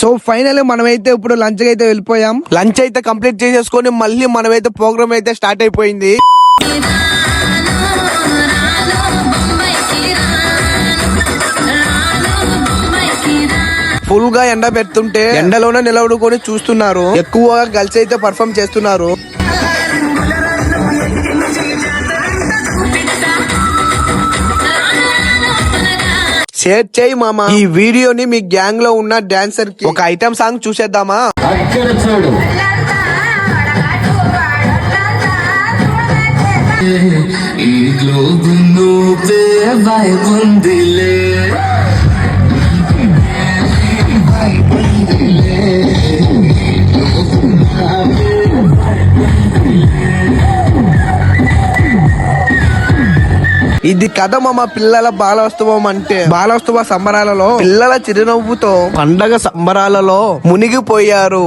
So final మనమైతే ఇప్పుడు lunch అయితే వెళ్ళిపోయాం. లంచ్ అయితే కంప్లీట్ చేసేసుకొని మళ్ళీ మనమైతే ప్రోగ్రామ్ అయితే స్టార్ట్ అయిపోయింది. ఫుల్ గా ఎండ పెడుతుంటే ఎండలోనే నిలబడుకొని చూస్తున్నారు. ఎక్కువగా గర్ల్స్ అయితే పర్ఫామ్ చేస్తున్నారు. షేర్ చేయి మామ. ఈ వీడియోని మీ గ్యాంగ్ లో ఉన్న డాన్సర్ కి ఒక ఐటమ్ సాంగ్ చూసేద్దామా? ఇది కథ మామ. పిల్లల బాలోత్సవం అంటే బాలోత్సవ సంబరాలలో పిల్లల చిరునవ్వుతో పండగ సంబరాలలో మునిగిపోయారు.